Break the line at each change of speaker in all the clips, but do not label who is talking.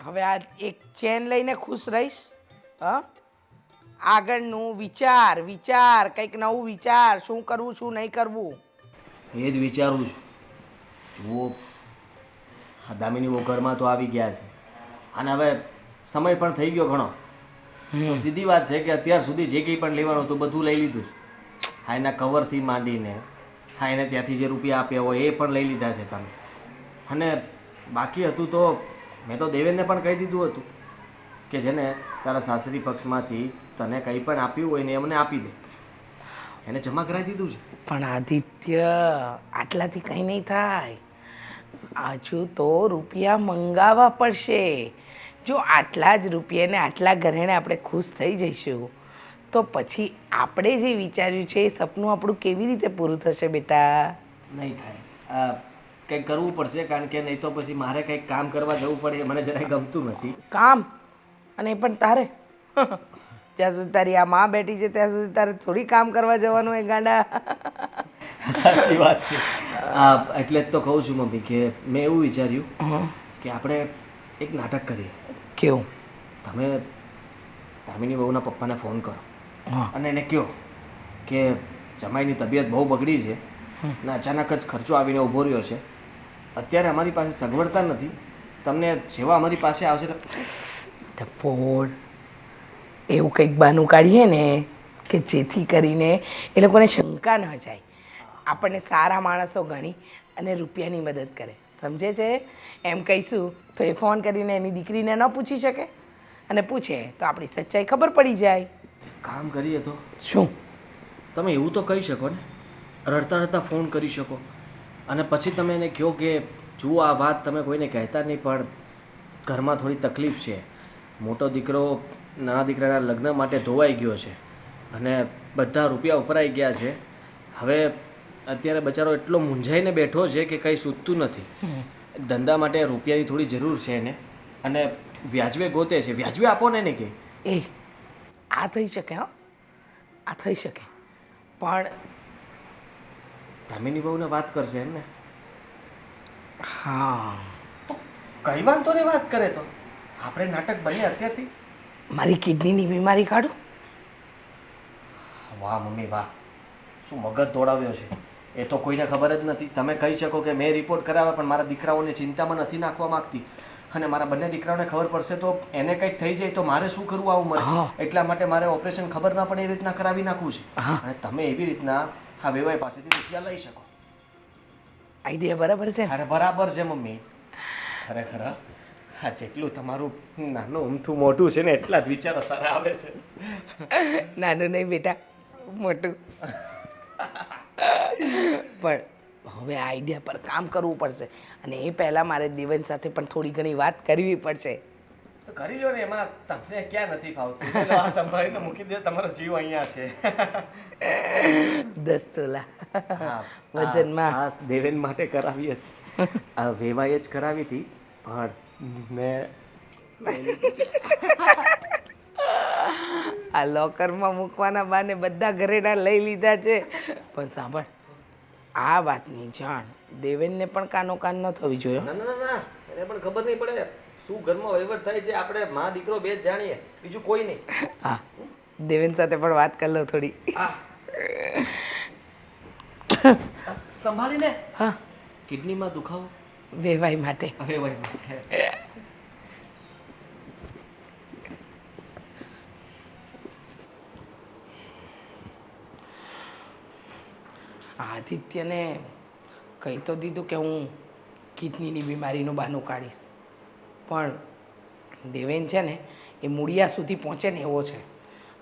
હવે આ એક ચેન લઈને ખુશ રહીશ? હા, આગળનું વિચાર વિચાર, કંઈક નવું વિચાર, શું કરવું શું નહીં કરવું.
એ જ વિચારું છું. જુઓ, આ દામિની બહુ ઘરમાં તો આવી ગયા છે અને હવે સમય પણ થઈ ગયો ઘણો. તો સીધી વાત છે કે અત્યાર સુધી જે કંઈ પણ લેવાનું હતું બધું લઈ લીધું છે. હા, એના કવરથી માંડીને હા એને ત્યાંથી જે રૂપિયા આપ્યા હોય એ પણ લઈ લીધા છે તમે. અને બાકી હતું તો મેં તો દેવેનને પણ કહી દીધું હતું કે જેને તારા સાસરી પક્ષમાંથી તને કંઈ પણ આપ્યું હોય ને એ મને આપી દે. એને જમા કરાવી દીધું છે.
પણ આદિત્ય, આટલાથી કંઈ નહીં થાય. હજુ તો રૂપિયા મંગાવવા પડશે. જો આટલા જ રૂપિયાને આટલા ઘરેણે આપણે ખુશ થઈ જઈશું તો પછી આપણે જે વિચાર્યું છે એ સપનું આપણું કેવી રીતે પૂરું થશે બેટા?
નહીં થાય. આ કંઈક કરવું પડશે કારણ કે નહીં તો પછી મારે કંઈક કામ કરવા જવું પડે એ મને જરાય ગમતું નથી.
કામ? અને એ પણ તારે? જ્યાં સુધી તારી આ માં બેઠી છે ત્યાં સુધી તારે થોડી કામ કરવા જવાનું હોય ગાંડા.
સાચી વાત છે. એટલે જ તો કહું છું મમ્મી કે મેં એવું વિચાર્યું કે આપણે એક નાટક કરીએ.
કેવું?
તમે દામિની બહુના પપ્પાને ફોન કરો
હા.
અને એને કહો કે જમાઈની તબિયત બહુ બગડી છે અને અચાનક જ ખર્ચો આવીને ઊભો રહ્યો છે. અત્યારે અમારી પાસે સગવડતા નથી. તમને જેવા અમારી પાસે આવશે
ડફોડ, એવું કંઈક બહાનું કાઢીએ ને કે જેથી કરીને એ લોકોને શંકા ન જાય. આપણને સારા માણસો ગણી અને રૂપિયાની મદદ કરે, સમજે છે? એમ કહીશું તો એ ફોન કરીને એની દીકરીને ન પૂછી શકે, અને પૂછે તો આપણી સચ્ચાઈ ખબર પડી જાય.
કામ કરીએ તો
શું?
તમે એવું તો કહી શકો ને, રડતા રડતા ફોન કરી શકો અને પછી તમે એને કહો કે જુઓ આ વાત તમે કોઈને કહેતા નહીં પણ ઘરમાં થોડી તકલીફ છે. મોટો દીકરો નાના દીકરાના લગ્ન માટે ધોવાઈ ગયો છે અને બધા રૂપિયા ઉપરાઈ ગયા છે. હવે અત્યારે બચારો એટલો મૂંઝાઈને બેઠો છે કે કંઈ સૂચતું નથી. ધંધા માટે રૂપિયાની થોડી જરૂર છે એને અને વ્યાજવે ગોતે છે. વ્યાજવે આપો ને એને કે
એ આ થઈ શકે. હો, આ થઈ શકે, પણ
દામિની બહુને વાત કરશે એમને.
હા,
કઈ વાંધો નહીં વાત કરે તો આપણે નાટક બને અત્યારથી.
મારી કિડનીની બીમારી કાઢું?
વાહ મમ્મી વાહ, શું મગજ દોડાવ્યો છે. એ તો કોઈને ખબર જ નથી. તમે કહી શકો કે મેં રિપોર્ટ કરાવ્યા પણ મારા દીકરાઓને ચિંતામાં નથી નાખવા માંગતી અને મારા બંને દીકરાઓને ખબર પડશે તો એને કંઈક થઈ જાય તો મારે શું કરવું આવું મળે. એટલા માટે મારે ઓપરેશન ખબર ના પડે એ રીતના કરાવી નાખવું છે. અને તમે એવી રીતના હા વેવાઈ પાસેથી રૂપિયા લઈ શકો.
આઈડિયા બરાબર છે?
અરે બરાબર છે મમ્મી. ખરેખર હા, જેટલું તમારું નાનું અમથું મોટું છે ને એટલા જ વિચારો સારા આવે છે.
નાનું નહીં બેટા, મોટું. પણ હવે આ આઈડિયા પર કામ કરવું પડશે અને એ પહેલાં મારે દેવન સાથે પણ થોડી ઘણી વાત કરવી પડશે.
તો કરી લો ને, એમાં તમને ક્યાં નથી ફાવતું. પેલો આ સંભાળીને મૂકી દે, તમારો જીવ અહીંયા છે.
10 તોલા વજનમાં.
ખાસ દેવેન માટે કરાવી હતી. આ વેવાઈએ જ કરાવી હતી પણ મેં
આ લોકરમાં મૂકવાના બાને બધા ઘરેણા લઈ લીધા છે. પણ સાંભળ, આ વાતની જાણ દેવેનને પણ કાનો કાન ન થવી જોઈએ.
ના ના ના, એને પણ ખબર નહીં પડે શું ઘરમાં વહીવટ થાય છે. આપણે માં દીકરો બે જ જાણીએ, બીજું કોઈ નહીં.
હા, દેવેન સાથે પણ વાત કરી લો થોડી.
સંભાળીને.
હા,
કિડનીમાં દુખાવો
વેવાઈ માટે.
વેવાઈ માટે.
આદિત્યને કહી તો દીધું કે હું કિડનીની બીમારીનું બહાનું કાઢીશ, પણ દેવેન છે ને એ મૂળિયા સુધી પહોંચે ને એવો છે.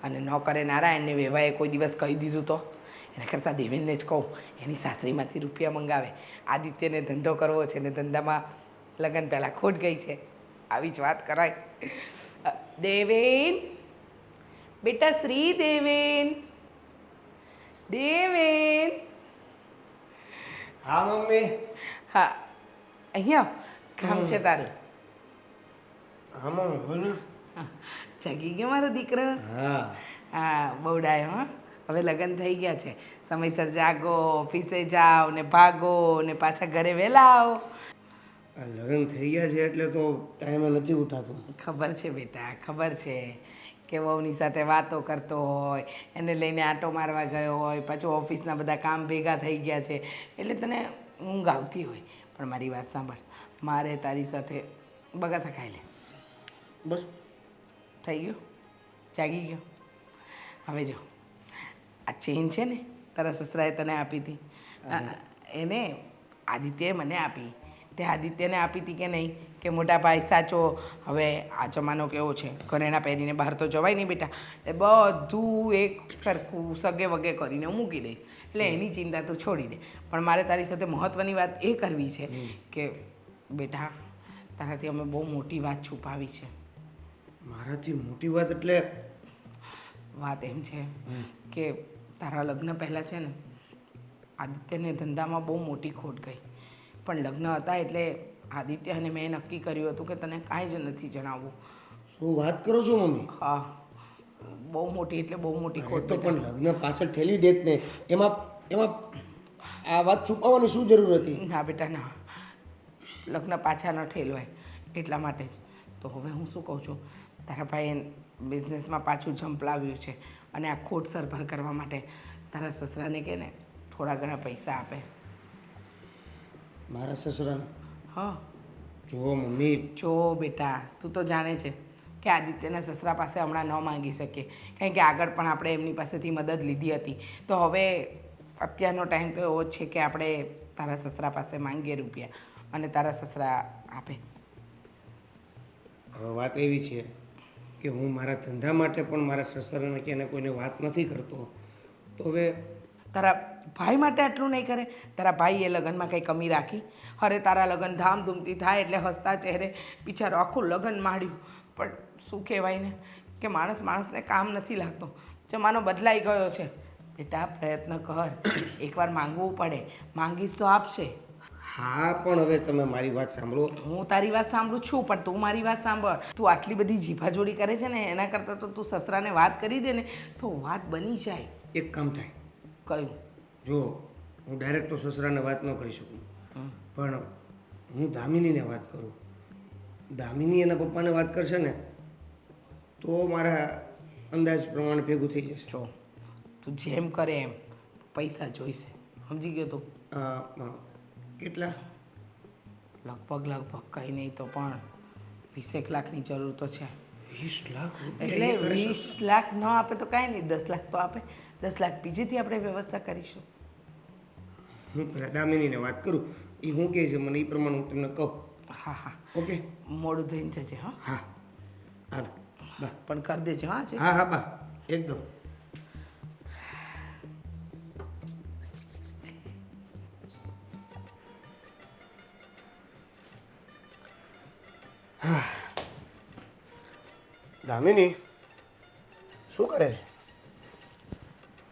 અને ન કરે નારાયણને વેવાએ કોઈ દિવસ કહી દીધું તો એના કરતાં દેવેનને જ કહું, એની સાસરીમાંથી રૂપિયા મંગાવે. આદિત્યને ધંધો કરવો છે ને ધંધામાં લગ્ન પહેલાં ખોટ ગઈ છે, આવી જ વાત કરાય. દેવેન બેટા, શ્રી દેવેન, દેવેન.
હા મમ્મી.
હા, અહીંયા કામ છે તારું.
હા મમ્મી બોલો.
જાગી ગયો મારો દીકરો?
હા
હા, બહુ ડાયો. હા, હવે લગ્ન થઈ ગયા છે. સમયસર જાગો, ઓફિસે જાઓ ને ભાગો ને પાછા ઘરે વહેલા આવો.
આ લગ્ન થઈ ગયા છે એટલે તો ટાઈમે નથી ઉઠાતું.
ખબર છે બેટા, ખબર છે કે વહુની સાથે વાતો કરતો હોય, એને લઈને આંટો મારવા ગયો હોય, પાછું ઓફિસના બધા કામ ભેગા થઈ ગયા છે એટલે તને ઊંઘ આવતી હોય. પણ મારી વાત સાંભળ, મારે તારી સાથે બગાસા ખાઈ લે.
બસ
થઈ ગયું? જાગી ગયો? હવે જો આ ચેન છે ને તારા સસરાએ તને આપી હતી, એને આદિત્યએ મને આપી. તે આદિત્યને આપી હતી કે નહીં કે મોટા ભાઈ સાચો? હવે આ જમાનો કેવો છે, ઘરેણા પહેરીને બહાર તો જવાય નહીં બેટા, એટલે બધું એક સરખું સગે વગે કરીને હું મૂકી દઈશ, એટલે એની ચિંતા તું છોડી દે. પણ મારે તારી સાથે મહત્ત્વની વાત એ કરવી છે કે બેટા તારાથી અમે બહુ મોટી વાત છુપાવી છે.
મારાથી મોટી વાત એટલે?
વાત એમ છે કે તારા લગ્ન પહેલાં છે ને આદિત્યને ધંધામાં બહુ મોટી ખોટ ગઈ, પણ લગ્ન હતા એટલે આદિત્ય અને મેં નક્કી કર્યું હતું કે તને કાંઈ જ નથી જણાવવું.
શું વાત કરો છો મમ્મી?
હા, બહુ મોટી એટલે બહુ મોટી
અરે
ખોટ.
તો પણ લગ્ન પાછળ ઠેલી દેત ને, એમાં એમાં આ વાત છુપાવવાની શું જરૂર હતી?
ના બેટા ના, લગ્ન પાછા ન ઠેલવાય એટલા માટે જ તો. હવે હું શું કહું છું, તારા ભાઈએ બિઝનેસમાં પાછું ઝંપલાવ્યું છે અને આ ખોટ સરભર કરવા માટે તારા સસરાને કહે ને થોડા ઘણા પૈસા આપે.
મારા સસરાને?
હા
જુઓ મમ્મી,
જો બેટા, તું તો જાણે છે કે આદિત્યના સસરા પાસે હમણાં ન માંગી શકીએ, કારણ કે આગળ પણ આપણે એમની પાસેથી મદદ લીધી હતી. તો હવે અત્યારનો ટાઈમ તો એવો જ છે કે આપણે તારા સસરા પાસે માંગીએ રૂપિયા અને તારા સસરા આપે.
હવે વાત એવી છે કે હું મારા ધંધા માટે પણ મારા સસરાને કે એને કોઈને વાત નથી કરતો. તો હવે
તારા ભાઈ માટે આટલું નહીં કરે? તારા ભાઈએ લગ્નમાં કંઈ કમી રાખી? અરે તારા લગ્ન ધામધૂમથી થાય એટલે હસતા ચહેરે બિચારો આખું લગ્ન માંડ્યું. પણ શું કહેવાય ને કે માણસ માણસને કામ નથી લાગતો. જમાનો બદલાઈ ગયો છે બેટા, પ્રયત્ન કર. એકવાર માંગવું પડે, માંગીશ તો આપશે.
હા, પણ હવે તમે મારી વાત સાંભળો.
હું તારી વાત સાંભળું છું પણ તું મારી વાત સાંભળ. તું આટલી બધી જીભાજોડી કરે છે ને એના કરતાં તો તું સસરાને વાત કરી દે ને તો વાત બની જાય.
એક કામ થાય.
કયું?
જો હું ડાયરેક્ટ તો સસરાને વાત ન કરી શકું, પણ હું દામિનીને વાત કરું. દામિની એના પપ્પાને વાત કરશે ને તો મારા અંદાજ પ્રમાણે ભેગું થઈ જશે.
જો તું જેમ કરે એમ, પૈસા જોઈશે, સમજી ગયો તું?
કેટલા?
લગભગ કંઈ નહીં તો પણ 20 લાખની જરૂર તો છે.
20 લાખ
એટલે
રૂપિયા?
20 લાખ ન આપે તો કાંઈ નહીં, 10 લાખ તો આપે. 10 લાખ બીજેથી આપણે વ્યવસ્થા કરીશું.
હું પહેલાં દામિનીને વાત કરું, એ શું કહે છે મને એ પ્રમાણે હું તમને કહું.
હા હા,
ઓકે?
મોડું થઈને જજે. હા
હા, હાલો બા.
પણ કરી દેજે. હા છે.
હા હા બા, એકદમ. દામિની શું કરે છે?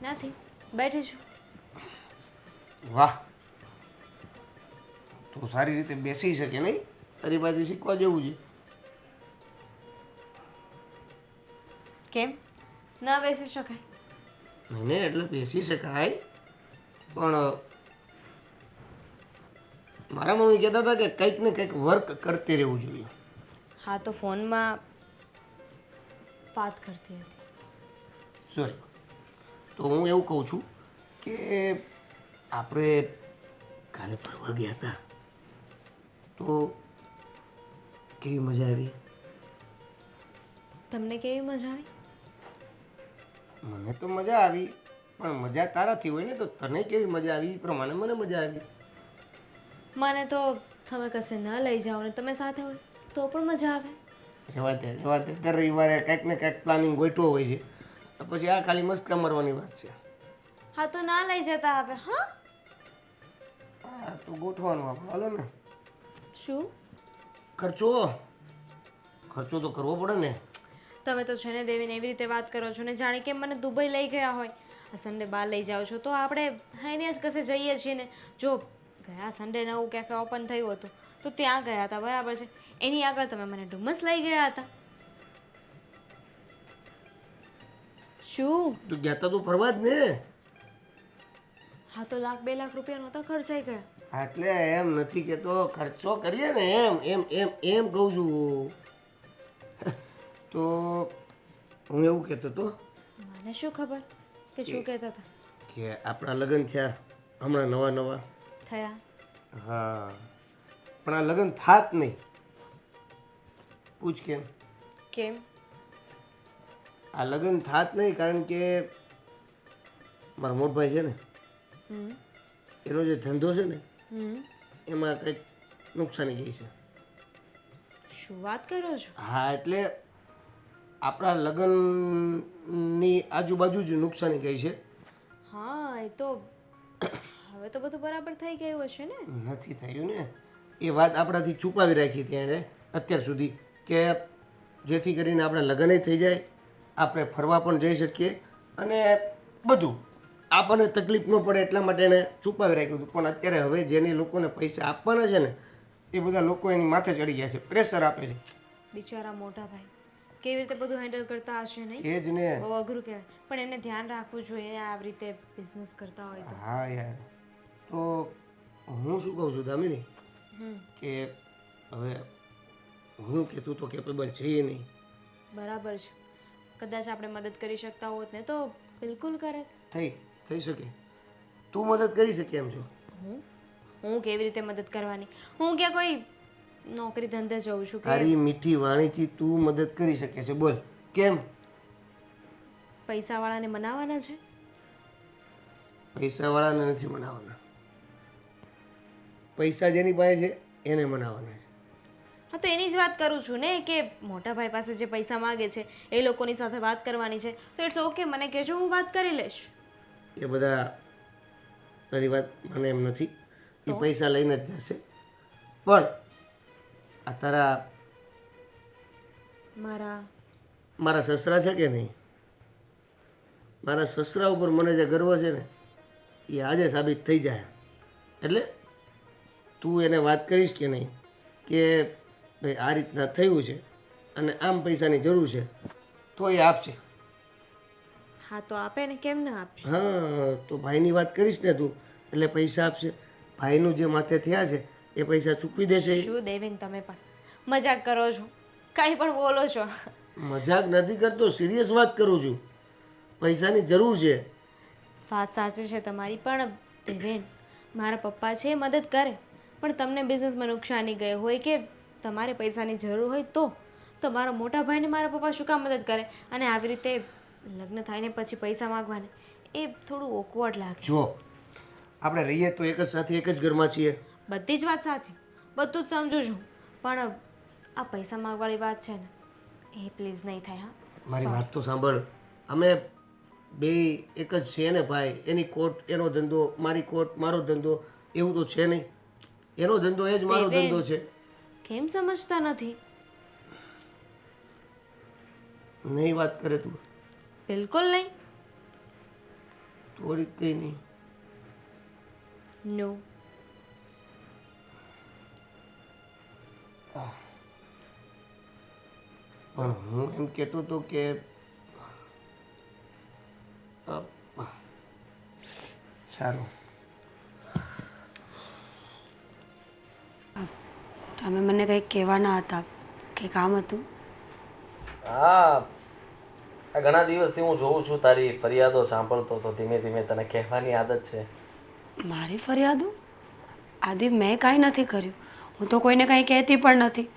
નથી, બેઠી છું.
વાહ, તું સારી રીતે બેસી શકે નહીં? તારી પાસે શીખવા જેવું છે.
કેમ ના બેસી શકાય?
નહીં એટલે બેસી શકાય, પણ મારા મમ્મી કહેતા હતા કે કંઈક ને કંઈક વર્ક કરતી રહેવું જોઈએ.
હા તો ફોનમાં વાત કરતી હતી.
સોરી, તો હું એવું કહું છું કે આપણે કાલે ફરવા ગયા હતા તો કેવી મજા આવી?
તમને કેવી મજા આવી?
મને તો મજા આવી, પણ મજા તારાથી હોય ને તો તને કેવી મજા આવી એ પ્રમાણે મને મજા આવી.
મને તો તમે કશે ન લઈ જાઓ ને તમે સાથે હોય તો પણ મજા આવે.
રહેવા દે દર રવિવારે કંઈક ને કંઈક પ્લાનિંગ ગોઠવો હોય છે, તો પછી આ ખાલી મસ્કા મારવાની વાત છે.
હા તો ના લઈ જતા હવે. હા
હા તો ગોઠવાનું આપણે, હાલો ને.
શું?
ખર્ચો તો કરવો પડે ને.
તમે તો છે ને દેવીને એવી રીતે વાત કરો છો ને જાણે કે મને દુબઈ લઈ ગયા હોય. આ સન્ડે બહાર લઈ જાઓ છો તો આપણે હાઈને જ કશે જઈએ છીએ ને. જો ગયા સન્ડે નવું કેફે ઓપન થયું હતું તો ત્યાં ગયા હતા, બરાબર છે. એની આગળ તમે મને ડુમસ લઈ ગયા હતા. શું?
તું ગયા તા તો ફરવા જ ને.
હા તો 1,00,000-2 લાખ રૂપિયા નહોતા ખર્ચાઈ ગયા?
એટલે એમ નથી કહેતો, ખર્ચો કરીએ ને એમ એમ એમ એમ કહું છું. તો હું એવું કહેતો હતો
મને શું ખબર કે શું કહેતા હતા.
કે આપણા લગ્ન થયા હમણાં નવા નવા.
થયા.
હા, પણ આ લગ્ન થાત નહીં. પૂછ કેમ?
કેમ?
આ લગ્ન થાત નહીં કારણ કે મારા મોટભાઈ છે ને,
હમ
એનો જે ધંધો છે ને
હમ
એમાં કંઈક નુકસાની ગઈ છે.
શું વાત કરો છો?
હા, એટલે આપણા લગ્નની આજુબાજુ જ નુકસાની ગઈ છે.
હા એ તો હવે તો બધું બરાબર થઈ ગયું હશે ને.
નથી થયું ને, એ વાત આપણાથી છુપાવી રાખી હતી એણે અત્યાર સુધી, કે જેથી કરીને આપણા લગ્ન થઈ જાય, આપણે ફરવા પણ જઈ શકીએ અને બધું આપણને તકલીફ ન પડે એટલા માટે એણે છુપાવી રાખ્યું હતું. પણ અત્યારે હવે જેને લોકોને પૈસા આપવાના છે ને એ બધા લોકો એની માથે ચડી ગયા છે, પ્રેશર આપે છે.
બિચારા મોટા ભાઈ કેવી રીતે બધું હેન્ડલ કરતા હશે નહીં?
એ જ ને.
બહુ અઘરું કહેવાય, પણ એમને ધ્યાન રાખવું જોઈએ આવી રીતે બિઝનેસ કરતા હોય તો.
હા યાર, તો હું શું કહું છું દામિની,
હમ
કે હવે હું કે તું તો કેપેબલ છે નહીં.
બરાબર છે. કદાચ આપણે મદદ કરી શકતા હોત ને તો બિલકુલ કરે.
થઈ શકે, તું મદદ કરી શકે એમ છો.
હું કેવી રીતે મદદ કરવાની? હું ક્યાં કોઈ નોકરી ધંધે જઉં છું કે
તારી મીઠી વાણીથી તું મદદ કરી શકે છે, બોલ કેમ?
પૈસાવાળાને મનાવવાના છે?
પૈસાવાળાને નથી મનાવવાના, પૈસા જેની પાસે છે એને મનાવવાના છે.
હા તો એની જ વાત કરું છું ને, કે મોટા ભાઈ પાસે જે પૈસા માગે છે એ લોકોની સાથે વાત કરવાની છે તો ઇટ્સ ઓકે, મને કહેજો, હું વાત કરી લઈશ.
એ બધા તારી વાત મને એમ નથી, એ પૈસા લઈને જ જશે. પણ આ તારા મારા સસરા છે કે નહીં, મારા સસરા ઉપર મને જે ગર્વ છે ને એ આજે સાબિત થઈ જાય. એટલે તું એને વાત કરીશ કે નહીં કે ભાઈ આ રીતના થયું છે અને આમ પૈસાની જરૂર છે, તો એ આપશે.
હા તો આપે ને, કેમ ના આપે?
હા, તો ભાઈની વાત કરીશ ને તું એટલે પૈસા આપશે. ભાઈનું જે માથે થયા છે એ પૈસા ચૂકવી દેશે.
શું દેવીન, તમે પણ મજાક કરો છો, કાંઈ પણ બોલો છો.
મજાક નથી કરતો, સિરિયસ વાત કરું છું. પૈસાની જરૂર છે.
વાત સાચી છે તમારી, પણ દેવેન મારા પપ્પા છે એ મદદ કરે, પણ તમને બિઝનેસમાં નુકસાની ગઈ હોય કે તમારે પૈસાની જરૂર હોય તો મારા મોટા ભાઈને મારા પપ્પા શું કામ મદદ કરે? અને આવી રીતે લગ્ન થાય ને પછી પૈસા માગવાને એ થોડું ઓકવર્ડ લાગે.
જો આપણે રહીએ તો એક જ સાથે એક જ ઘરમાં છીએ.
બધી જ વાત સાચી, બધું જ સમજુ છું, પણ આ પૈસા માગવાળી વાત છે ને એ પ્લીઝ નહીં થાય. હા
મારી વાત તો સાંભળ, અમે બે એક જ છે ને ભાઈ. એની કોટ એનો ધંધો, મારી કોટ મારો ધંધો, એવું તો છે નહીં. એનો ધંધો એ જ મારો ધંધો છે.
કેમ સમજતા નથી?
નહીં વાત કરે તું?
બિલકુલ નહીં.
થોડી કઈ નહીં.
નો.
પણ હું એમ કહેતો હતો કે સારું.
તમે મને કંઈક કહેવાના હતા, કે કામ હતું?
હા, આ ઘણા દિવસથી હું જોઉં છું તારી ફરિયાદો સાંભળતો તો ધીમે ધીમે તને કહેવાની આદત છે.
મારી ફરિયાદો? આદિ મેં કાંઈ નથી કર્યું. હું તો કોઈને કાંઈ કહેતી પણ નથી.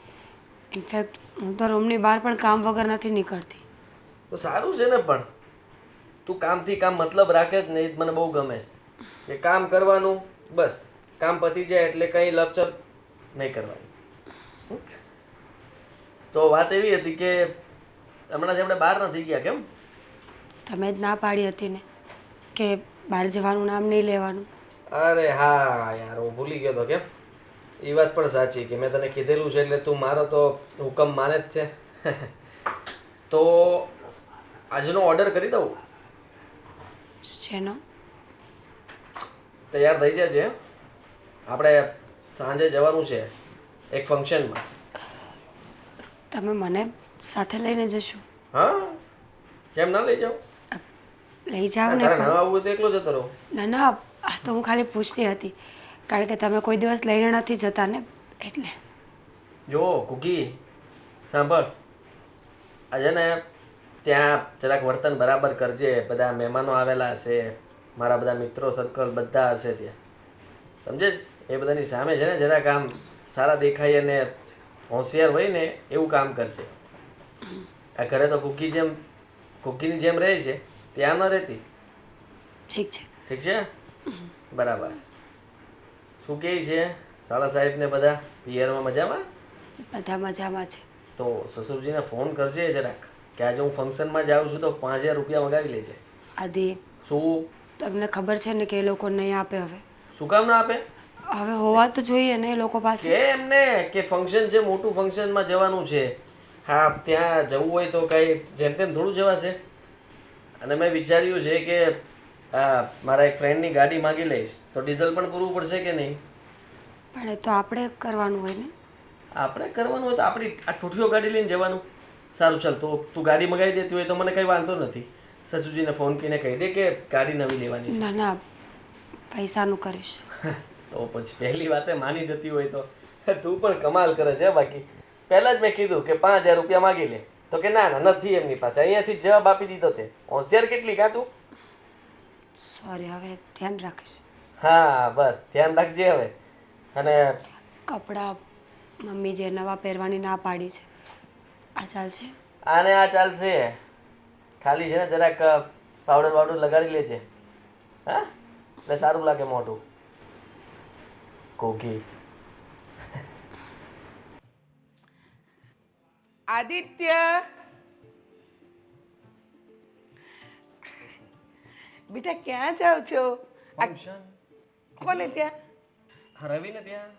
ઇનફેક્ટ હું તો રૂમની બહાર પણ કામ વગર નથી નીકળતી.
તો સારું છે ને, પણ તું કામથી કામ મતલબ રાખે જ ને, એ જ મને બહુ ગમે છે. કે કામ કરવાનું, બસ કામ પતી જાય એટલે કંઈ લપચપ નહીં કરવાની. તો વાત એવી હતી કે હમણાંથી આપણે બહાર નથી ગયા. કેમ?
તમે જ ના પાડી હતી ને કે બહાર જવાનું નામ નહીં લેવાનું.
અરે હા યાર, હું ભૂલી ગયો તો. કેમ? એ વાત પણ સાચી કે મેં તને કીધેલું છે એટલે તું મારો તો હુકમ માને જ છે. તો આજનો ઓર્ડર કરી દઉં?
શેનો?
તૈયાર થઈ જજે. આપણે સાંજે જવાનું છે એક ફંક્શનમાં.
તમે મને સાથે લઈને જશો?
હા, કેમ ના લઈ જાઓ?
લઈ જાઓ ને.
તારે ના આવવું તો એકલો જતો રહો.
ના ના, આ તો હું ખાલી પૂછતી હતી કારણ કે તમે કોઈ દિવસ લઈને નથી જતા ને એટલે.
જો કુકી સાંભળ, આજે ને ત્યાં જરાક વર્તન બરાબર કરજે. બધા મહેમાનો આવેલા હશે, મારા બધા મિત્રો સર્કલ બધા હશે ત્યાં, સમજે જ? એ બધાની સામે છે ને જરાક આમ સારા દેખાય અને હોશિયાર હોય ને એવું કામ કરજે. આ ઘરે તો કુકીની જેમ રહે છે, ત્યાં ન રહેતી.
ઠીક છે.
ઠીક છે? બરાબર. શું કહે છે સાલા સાહેબ ને બધા પિયરમાં મજામાં?
બધા મજામાં છે.
તો સસુરજીને ફોન કરજે જરાક કે આજે હું ફંક્શનમાં જાઉં છું તો 5000 રૂપિયા મગાવી લેજે.
આદિ
શું?
તમને ખબર છે ને કે એ લોકો નહીં આપે હવે.
શું કામ ના આપે?
હવે હોવા તો જોઈએ ને એ લોકો પાસે.
કે એમને કે ફંક્શન છે, મોટું ફંક્શનમાં જવાનું છે. હા, ત્યાં જવું હોય તો કઈ જેમ તેમ થોડું જવાશે. અને મેં વિચાર્યું છે કે મારા એક ફ્રેન્ડની ગાડી માગી લઈશ તો ડીઝલ પણ પૂરવું પડશે કે નહીં?
પણ એ તો આપણે કરવાનું હોય ને.
આપણે કરવાનું હોય તો આપણી આ ઠૂઠીઓ ગાડી લઈને જવાનું. સારું ચાલ, તો તું ગાડી મગાવી દેતી હોય તો મને કંઈ વાંધો નથી. સસુજીને ફોન કરીને કહી દે કે ગાડી નવી લેવાની છે.
ના ના, પૈસાનું કરીશ.
તો પછી પહેલી વાતે માની જતી હોય તો તું પણ કમાલ કરે છે. બાકી પહેલા જ મેં કીધું કે 5000 રૂપિયા માગી લે તો કે ના ના નથી એમની પાસે. અહીંયાથી જ જવાબ આપી દીધો તે. હોશિયાર કેટલી કાં તું?
સોરી, હવે ધ્યાન રાખીશ.
હા બસ ધ્યાન રાખજે હવે. અને
કપડાં મમ્મી જે નવા પહેરવાની ના પાડી છે, આ ચાલશે?
આને આ ચાલશે. ખાલી છે ને જરાક પાવડર વાવડર લગાડી લેજે. હા, એટલે સારું લાગે મોઢું. કોકી
આદિત્ય, બેટા ક્યાં જાવ છો?
ફંક્શન
કોને ત્યાં?
રવિને ત્યાં.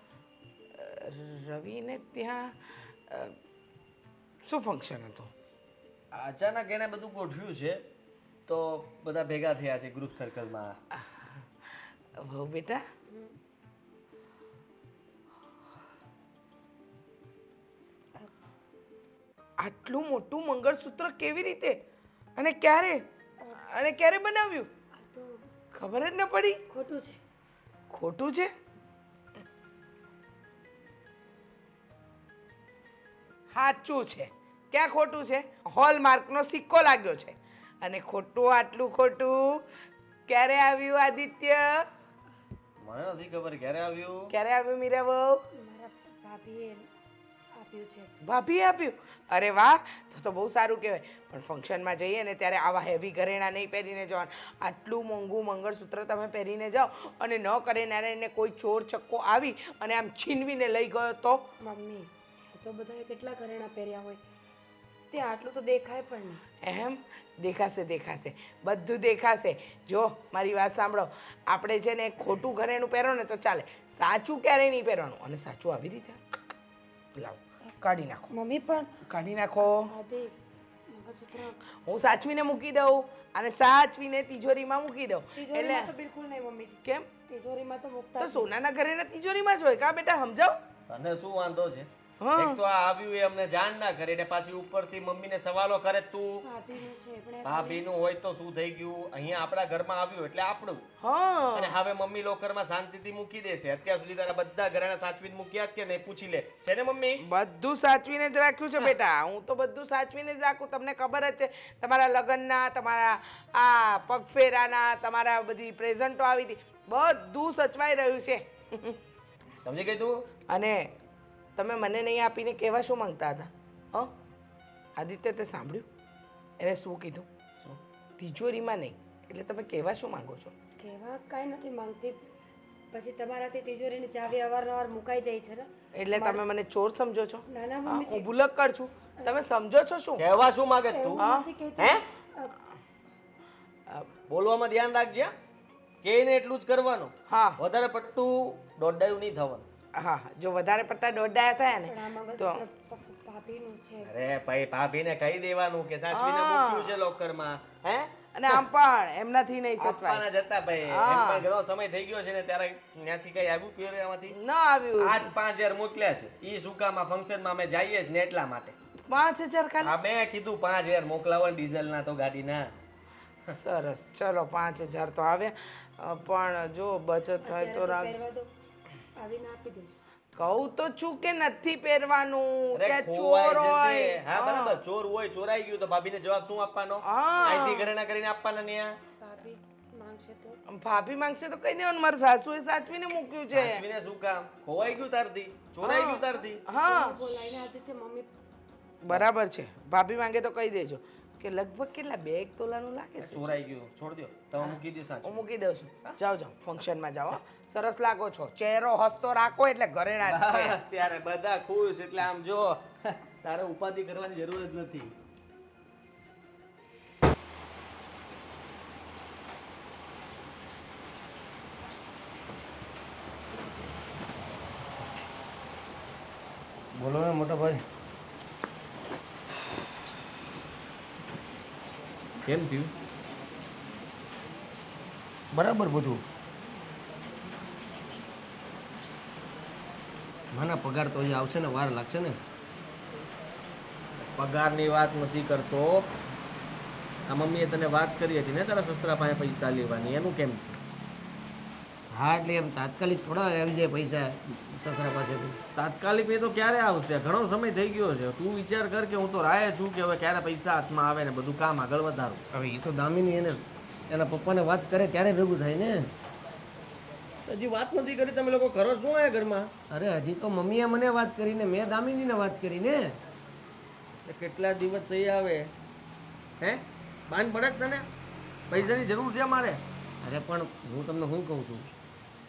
રવિને ત્યાં શું ફંક્શન હતું?
અચાનક એને બધું ગોઠવ્યું છે તો બધા ભેગા થયા છે ગ્રુપ સર્કલમાં.
હો બેટા, આટલું મોટું મંગળસૂત્ર કેવી રીતે અને ક્યારે બનાવ્યું? ખબર જ ન પડી.
ખોટું છે.
ખોટું છે? સાચું છે. ક્યાં ખોટું છે? હોલમાર્કનો સિક્કો લાગ્યો છે. અને ખોટું, આટલું ખોટું ક્યારે આવ્યું આદિત્ય?
મને નથી ખબર ક્યારે આવ્યું.
ક્યારે આવ્યું મીરા બહુ?
મારા ભાભીએ આપ્યું છે.
ભાભીએ આપ્યું? અરે વાહ, તો બહુ સારું કહેવાય. પણ ફંક્શનમાં જઈએ ને ત્યારે આવા હેવી ઘરેણાં નહીં પહેરીને જવાનું. આટલું મોંઘું મંગળસૂત્ર તમે પહેરીને જાઓ અને ન કરે નારાયણને કોઈ ચોર છક્કો આવી અને આમ છીનવીને લઈ ગયો તો?
મમ્મી, તો બધાએ કેટલા ઘરેણાં પહેર્યા હોય, ત્યાં આટલું તો દેખાય પણ નહીં.
એમ દેખાશે બધું દેખાશે. જો મારી વાત સાંભળો, આપણે છે ને ખોટું ઘરેણું પહેરો ને તો ચાલે, સાચું ક્યારેય નહીં પહેરવાનું. અને સાચું આવી રીતે લાવો, કાઢી નાખો.
મમ્મી પણ
કાઢી નાખો.
આદિ મંગળસૂત્ર
હું સાચવીને મૂકી દઉં અને સાચવીને તિજોરીમાં મૂકી દઉં.
તિજોરીમાં તો બિલકુલ નહીં મમ્મી.
કેમ?
તિજોરીમાં તો મૂકતા
તો સોનાના ઘરેણા તિજોરીમાં જ હોય કા બેટા? સમજાવ.
તને શું વાંધો છે?
હા.
એક તો આ આવ્યું એ અમને જાણ ના કરે ને પાછી ઉપરથી મમ્મીને સવાલો કરે તું.
ભાભીનું છે પણ
ભાભીનું હોય તો શું થઈ ગયું? અહીંયા આપણા ઘરમાં આવ્યું એટલે આપણું.
હા,
અને હવે મમ્મી લોકરમાં શાંતિથી મૂકી દેશે. અત્યાર સુધી તારા બધા ઘરેણા સાચવીને મૂક્યા કે નહીં પૂછી લે છે ને મમ્મી?
બધું સાચવીને જ રાખ્યું છે બેટા. હું તો બધું સાચવીને જ રાખું. તમને ખબર જ છે, તમારા લગ્નના, તમારા આ પગફેરાના, તમારા બધી પ્રેઝન્ટો આવી હતી, બધું સચવાઈ રહ્યું છે.
સમજી ગઈ તું?
અને તમે મને નહીં આપીને કહેવા શું માંગતા હતા? હં આદિત્ય, તે સાંભળ્યું એને શું કીધું? તિજોરીમાં નહીં, એટલે તમે કહેવા શું માંગો છો?
કહેવા કાંઈ નથી માંગતી, પછી તમારાથી તિજોરીની ચાવી અવારનવાર મુકાઈ જાય છે ને.
એટલે તમે મને ચોર સમજો છો?
ના ના
હા,
મમ્મી,
હું ભૂલક્કડ છું. તમે સમજો છો શું?
કહેવા શું માંગે તું?
હા?
નથી
હે?
કહેતી.
બોલવામાં ધ્યાન રાખજે. કે ને એટલું જ કરવાનું.
હા
વધારે પટ્ટું દોડાયું નહીં થવાનું.
હા, જો વધારે પડતા દોડાયા થયા
પણ આ
ને તો
મંગળસૂત્ર ભાભીનું છે.
અરે ભાઈ ભાભીને કહી દેવાનું કે સાચવીને મૂક્યું છે લોકરમાં. હે?
અને આમ પણ એમનાથી નહીં સચવાય.
આપવાના જતા ભાઈ.
હા.
એમ પણ ઘણો સમય થઈ ગયો છે ને ત્યારે ત્યાંથી કઈ આવ્યું પીરમાંથી?
ન આવ્યું.
આજ 5000 મોકલ્યા છે. ઈ સુકામાં ફંક્શનમાં અમે જઈએ જ ને એટલા માટે.
5000 ખાલી?
હા, મેં કીધું 5000 મોકલાવો ડીઝલના તો ગાડીના.
સરસ, ચલો 5000 તો આવ્યા. પણ જો બચત થાય તો રાખ.
પહેરવા દો. આવીને આપી દઈશ.
કહું તો છું કે નથી પહેરવાનું
અરે
કે
ખોવાઈ
ચોર
જશે.
હોય
હા બરાબર, ચોર હોય, ચોરાઈ ગયું તો ભાભીને જવાબ શું આપવાનો?
હા.
અહીંથી ઘરેણા કરીને આપવાના ને આ.
ભાભી માંગશે તો
ભાભી માંગશે તો કઈ દેવાનું મારા સાસુએ સાચવીને મૂક્યું છે
સાચવીને શું કામ? ખોવાઈ ગયું તારથી, ચોરાઈ ગયું તારથી.
હા
બોલાવીને આદિત્ય મમ્મી
બરાબર છે ભાભી માંગે તો કહી દેજો કે લગભગ કેટલા 2 તોલાનું લાગે છે
ચોરાઈ ગયું, છોડ દો. તમે મૂકી દો સાચું.
હું મૂકી દઉં છું જાઓ જાઓ ફંક્શનમાં જાઓ હો. સરસ લાગો છો ચહેરો હસતો રાખો એટલે ઘરેણા જ છે
બસ ત્યારે બધા ખુશ, એટલે આમ જો તારે ઉપાધિ કરવાની જરૂર જ નથી.
બોલો ને મોટા ભાઈ.
કેમ થયું?
બરાબર બધું. માના પગાર તો હજી આવશે ને વાર લાગશે ને.
પગારની વાત નથી કરતો. આ મમ્મીએ તને વાત કરી હતી ને તારા સસરા પાસે પૈસા લેવાની, એનું કેમ થયું?
હા એટલે એમ તાત્કાલિક થોડા આવી જાય પૈસા સસરા પાસેથી.
તાત્કાલિક એ તો ક્યારે આવશે? ઘણો સમય થઈ ગયો છે. તું વિચાર કર કે હું તો રાહે છું કે હવે ક્યારે પૈસા હાથમાં આવે ને બધું કામ આગળ વધારું.
હવે એ તો દામિની એને એના પપ્પાને વાત કરે ત્યારે ભેગું થાય ને.
હજી વાત નથી કરી, તમે લોકો કરો શું આ ઘરમાં?
અરે હજી તો મમ્મીએ મને વાત કરીને મેં દામિનીને વાત કરી ને.
તો કેટલા દિવસ થઈ આવે? હે બાન પડે જ તને? પૈસાની જરૂર છે મારે.
અરે પણ હું તમને શું કહું છું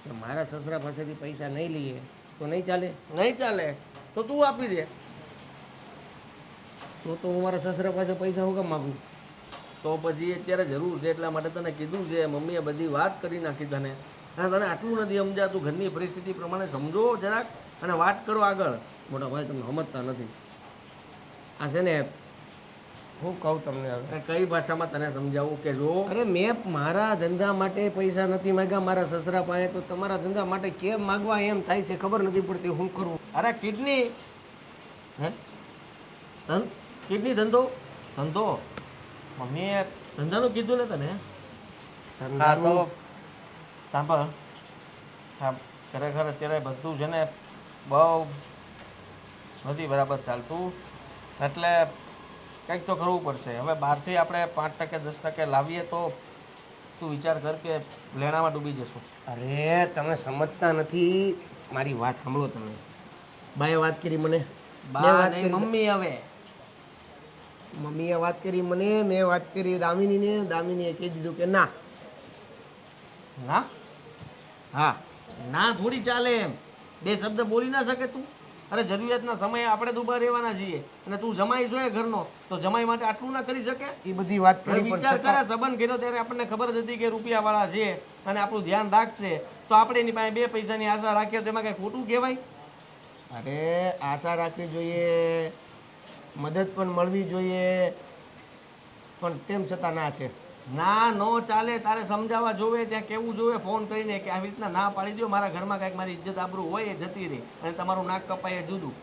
કે મારા સસરા પાસેથી પૈસા નહીં લઈએ તો નહીં ચાલે.
નહીં ચાલે તો તું આપી દે.
તો હું મારા સસરા પાસે પૈસા હું કેમ માગું?
તો પછી અત્યારે જરૂર છે એટલા માટે તને કીધું છે. મમ્મીએ બધી વાત કરી નાખી તને, અને તને આટલું નથી સમજાતું. ઘરની પરિસ્થિતિ પ્રમાણે સમજો જરાક અને વાત કરો આગળ.
મોટા ભાઈ તમે સમજતા નથી. આ છે ને હું કહું તમને હવે.
અને કઈ ભાષામાં તને સમજાવું કે જો
અરે મેં મારા ધંધા માટે પૈસા નથી માગ્યા મારા સસરા પાસે, તો તમારા ધંધા માટે કેમ માગવા એમ થાય છે ખબર નથી પડતી હું કરું.
અરે કિડની
હે
કિડની ધંધો ધંધો મમ્મીએ ધંધાનું કીધું ને તને? હા તો
ધંધાનું
સાંભળ, હા ખરેખર અત્યારે બધું છે ને બહુ નથી બરાબર ચાલતું, એટલે કંઈક તો કરવું પડશે. હવે બહારથી આપણે 5% 10% લાવીએ તો તું વિચાર કર કે લેણામાં ડૂબી જશું.
અરે તમે સમજતા નથી. મારી વાત સાંભળો તમે. બાએ વાત કરી મને, મેં
બા
વાત
નહીં
કરી
મમ્મી. હવે
મમ્મીએ વાત કરી મને, મેં વાત કરી દામિનીને. દામિનીએ કહી દીધું કે ના.
ના
હા
ના થોડી ચાલે એમ. 2 શબ્દ બોલી ના શકે તું? અરે જરૂરિયાતના સમયે આપણે તો ઊભા રહેવાના છીએ, અને તું જમાઈ જોઈએ ઘરનો, તો જમાઈ માટે આટલું ના કરી શકે?
એ બધી વાત
અરે
કરી પણ
વિચાર કરે,
છતાં
સંબંધ કર્યો ત્યારે આપણને ખબર જ હતી કે રૂપિયાવાળા છે અને આપણું ધ્યાન રાખશે, તો આપણે એની પાસે 2 પૈસાની આશા રાખીએ તો એમાં કઈ ખોટું કહેવાય?
અરે આશા રાખવી જોઈએ, મદદ પણ મળવી જોઈએ, પણ તેમ છતાં ના છે.
ના નો ચાલે. તારે સમજાવવા જોવે, ત્યાં કેવું જોવે ફોન કરીને કે આવી રીતના ના પાડી દો, મારા ઘરમાં કાંઈક મારી ઇજ્જત આબરૂ હોય એ જતી રહે, અને તમારું નાક કપાય એ જુદું.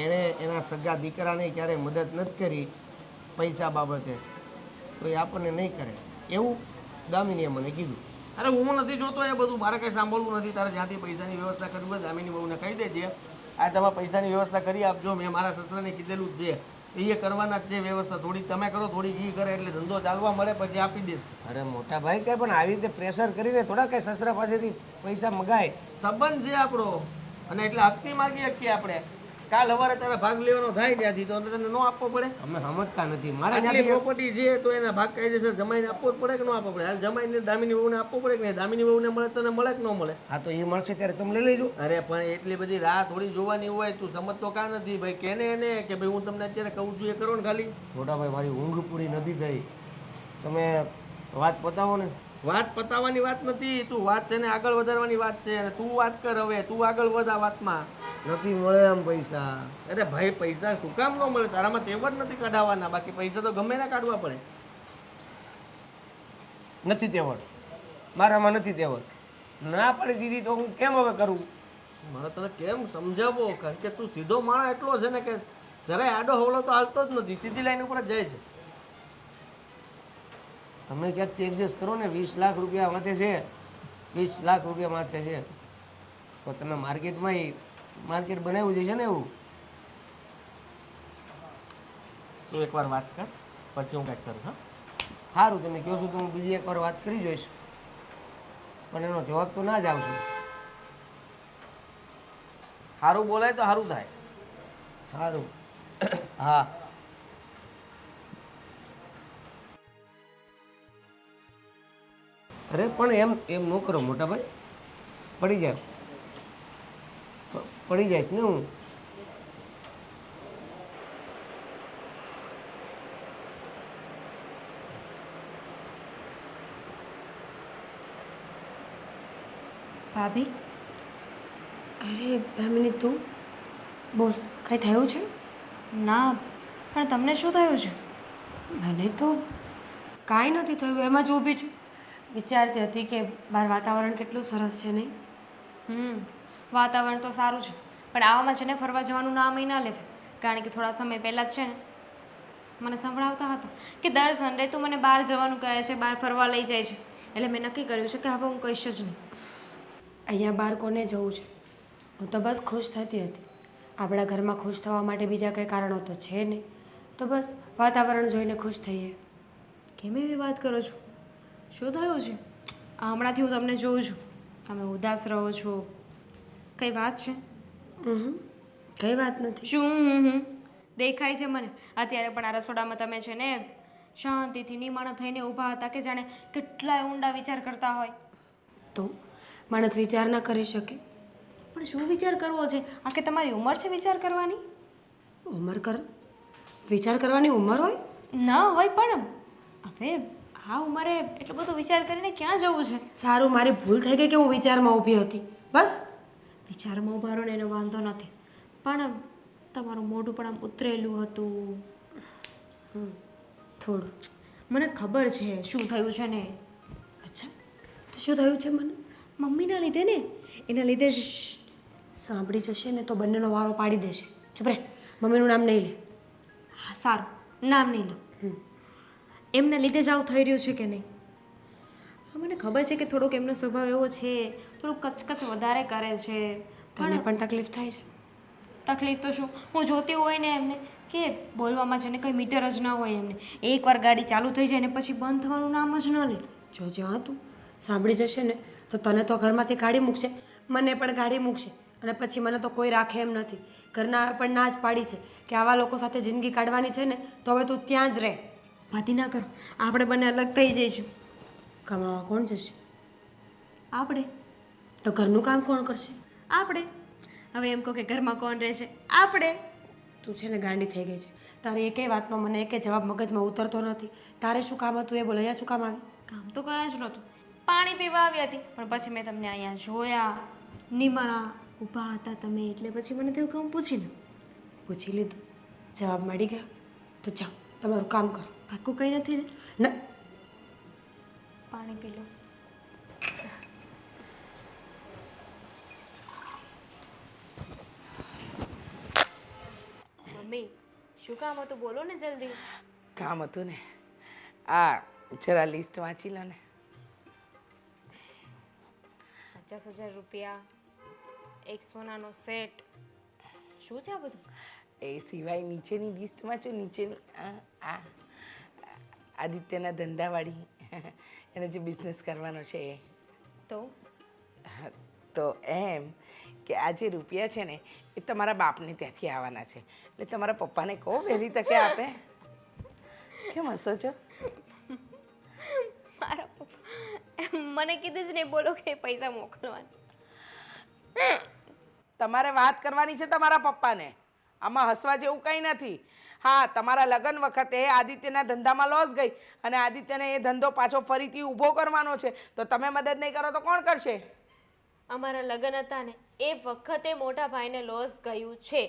એણે એના સગા દીકરાને ક્યારેય મદદ નથી કરી પૈસા બાબતે, તો એ આપણને નહીં કરે એવું દામિનીએ મને કીધું.
અરે હું નથી જોતો એ બધું, મારે કંઈ સાંભળવું નથી. તારે જ્યાંથી પૈસાની વ્યવસ્થા કરવી હોય દામિની બહુને કહી દેજે, આ તમે પૈસાની વ્યવસ્થા કરી આપજો. મેં મારા સસરાને કીધેલું જ છે, એ કરવાના જ છે વ્યવસ્થા. થોડીક તમે કરો, થોડીક એ કરે, એટલે ધંધો ચાલવા મળે પછી આપી દઈશ.
અરે મોટા ભાઈ કઈ પણ આવી રીતે પ્રેશર કરીને થોડા કઈ સસરા પાસેથી પૈસા મગાય.
સંબંધ છે આપણો, અને એટલે હકથી માગી શકીએ આપણે. કાલ સવારે તારે ભાગ લેવાનો થાય ત્યાંથી તો તને ન આપવો પડે?
અમે સમજતા નથી. મારે
આટલી
ત્યાંથી
પ્રોપર્ટી છે તો એના ભાગ કાયદેસર જમાઈને આપવો જ પડે કે ન આપવો પડે? આ જમાઈને દામિની બહુને આપવો પડે કે નહીં? દામિની બહુને મળે તને મળે કે ન મળે?
હા તો એ મળશે ત્યારે તમે લઈ લેજો.
અરે પણ એટલી બધી રાહ થોડી જોવાની હોય? તું સમજતો કાં નથી ભાઈ? કેને એને કે ભાઈ હું તમને અત્યારે કહું છું એ કરો ને ખાલી.
મોટા ભાઈ મારી ઊંઘ પૂરી નથી થઈ, તમે વાત પતાવો ને.
વાત પતાવવાની વાત નથી, તું વાત છે ને આગળ વધારવાની વાત છે, અને તું વાત કર. હવે તું આગળ વધ આ વાતમાં.
નથી મળે એમ પૈસા.
અરે ભાઈ પૈસા શું કામ ન મળે? તારામાં તેવડ નથી કાઢવાના, બાકી પૈસા તો ગમે ના કાઢવા પડે.
નથી તેવડ, મારામાં નથી તેવડ. ના પાડી દીધી તો હું કેમ હવે કરું?
મારે તને કેમ સમજાવો? કારણ કે તું સીધો માણસ એટલો છે ને કે જરાય આડો હવળો તો હાલતો જ નથી, સીધી લાઈન ઉપર જ જાય છે.
તમે ક્યાંકથી એડજસ્ટ કરો ને. 20 લાખ રૂપિયા વાંચે છે 20 લાખ રૂપિયા માથે છે તો તમે માર્કેટ બનાવ્યું છે ને એવું.
તું એકવાર વાત કર પછી હું કંઈક કરું હા.
સારું તમે કહો છો તો હું બીજી એકવાર વાત કરી જોઈશ, પણ એનો જવાબ તો ના જ આવશે.
સારું બોલાય તો સારું થાય.
સારું. હા. અરે પણ એમ ન કરો મોટા ભાઈ, પડી જાય પડી જઈશ ને હું.
ભાભી
અરે દામિની તું બોલ, કાંઈ થયું છે?
ના, પણ તમને શું થયું છે?
મને તો કાંઈ નથી થયું, એમાં જ ઊભી છું. વિચારતી હતી કે બહાર વાતાવરણ કેટલું સરસ છે નહીં?
વાતાવરણ તો સારું છે, પણ આવામાં છે ને ફરવા જવાનું નામ ના લેવાય. કારણ કે થોડા સમય પહેલાં જ છે ને મને સંભળાવતા હતા કે દર સન્ડે તું મને બહાર જવાનું કહે છે, બહાર ફરવા લઈ જાય છે. એટલે મેં નક્કી કર્યું છે કે હવે હું કહીશ જ નહીં.
અહીંયા બહાર કોને જવું છે? હું તો બસ ખુશ થતી હતી. આપણા ઘરમાં ખુશ થવા માટે બીજા કંઈ કારણો તો છે નહીં, તો બસ વાતાવરણ જોઈને ખુશ થઈએ.
કેમ એવી વાત કરો છો? શું થયું છે? હમણાંથી હું તમને જોઉં છું, તમે ઉદાસ રહો છો. કઈ વાત છે?
કઈ વાત નથી.
શું દેખાય છે મને. અત્યારે પણ આ રસોડામાં તમે છે ને શાંતિથી નિમાણા થઈને ઊભા હતા કે જાણે કેટલાય ઊંડા વિચાર કરતા હોય.
તો માણસ વિચાર ના કરી શકે?
પણ શું વિચાર કરવો છે? આ કે તમારી ઉંમર છે વિચાર કરવાની?
વિચાર કરવાની ઉંમર હોય?
ન હોય, પણ હવે આ ઉંમરે એટલો બધો વિચાર કરીને ક્યાં જવું છે?
સારું, મારી ભૂલ થઈ ગઈ કે હું વિચારમાં ઊભી હતી, બસ.
વિચારમાં ઉભા રહો ને એનો વાંધો નથી, પણ તમારું મોઢું પણ આમ ઉતરેલું હતું.
થોડું.
મને ખબર છે શું થયું છે ને.
અચ્છા, તો શું થયું છે મને?
મમ્મીના લીધે ને, એના લીધે જ.
સાંભળી જશે ને તો બંનેનો વારો પાડી દેશે. ચૂપ રહે, મમ્મીનું નામ નહીં લે.
હા સારું, નામ નહીં લો. એમના લીધે જ આવું થઈ રહ્યું છે કે નહીં? હા, મને ખબર છે કે થોડોક એમનો સ્વભાવ એવો છે, થોડુંક કચકચ વધારે કરે છે.
તને પણ તકલીફ થાય છે?
તકલીફ તો શું, હું જોતી હોય ને એમને કે બોલવામાં છે ને કંઈ મીટર જ ના હોય એમને. એકવાર ગાડી ચાલુ થઈ જાય ને પછી બંધ થવાનું નામ જ ન લે.
જો જ્યાં તું સાંભળી જશે ને તો તને તો ઘરમાંથી કાઢી મૂકશે, મને પણ કાઢી મૂકશે, અને પછી મને તો કોઈ રાખે એમ નથી. ઘરના પણ ના જ પાડી છે કે આવા લોકો સાથે જિંદગી કાઢવાની છે ને તો હવે તું ત્યાં જ રહે.
વાતી ના કરો, આપણે બંને અલગ થઈ જઈશું.
કમાવા કોણ જશે?
આપણે.
તો ઘરનું કામ કોણ કરશે?
આપણે. હવે એમ કહો કે ઘરમાં કોણ રહેશે? આપણે.
તું છે ને ગાંડી થઈ ગઈ છે. તારે એકેય વાતનો મને એકે જવાબ મગજમાં ઉતરતો નથી. તારે શું કામ હતું એ બોલ, અહીંયા શું કામ આવી?
કામ તો કંઈ જ નહોતું, પાણી પીવા આવી હતી, પણ પછી મેં તમને અહીંયા જોયા, નિમાણા ઊભા હતા તમે, એટલે પછી મને થયું કે હું પૂછીને.
પૂછી લીધું, જવાબ મળી ગયો, તો જાઓ તમારું કામ કરો.
પાક્કું કંઈ નથી ને?
ના,
પાણી પી લો. મમ્મી, શું કામ હતું? બોલો ને જલ્દી.
કામ હતું ને, આ જરા લિસ્ટ વાંચી લો ને.
50,000 રૂપિયા, એક સોનાનો સેટ. શું છે આ બધું?
એ સિવાય નીચેની લિસ્ટ વાંચો, નીચેની આ આદિત્યના ધંધાવાળી એને જે બિઝનેસ કરવાનો છે એ. તો એમ કે આ જે રૂપિયા છે ને એ તમારા બાપને ત્યાંથી આવવાના છે, એટલે તમારા પપ્પાને કહો વહેલી તકે આપે. કેમ હસો છો?
મારા પપ્પા મને કીધું જ નહીં બોલો કે પૈસા મોકલવાના.
તમારે વાત કરવાની છે તમારા પપ્પાને, આમાં હસવા જેવું કંઈ નથી. હા, તમારા લગ્ન વખતે આદિત્યના ધંધામાં લોસ ગઈ અને આદિત્યને એ ધંધો પાછો ફરીથી ઊભો કરવાનો છે, તો તમે મદદ નહીં કરો તો કોણ કરશે?
અમારા લગ્ન હતા ને એ વખતે મોટા ભાઈને લોસ ગયું છે.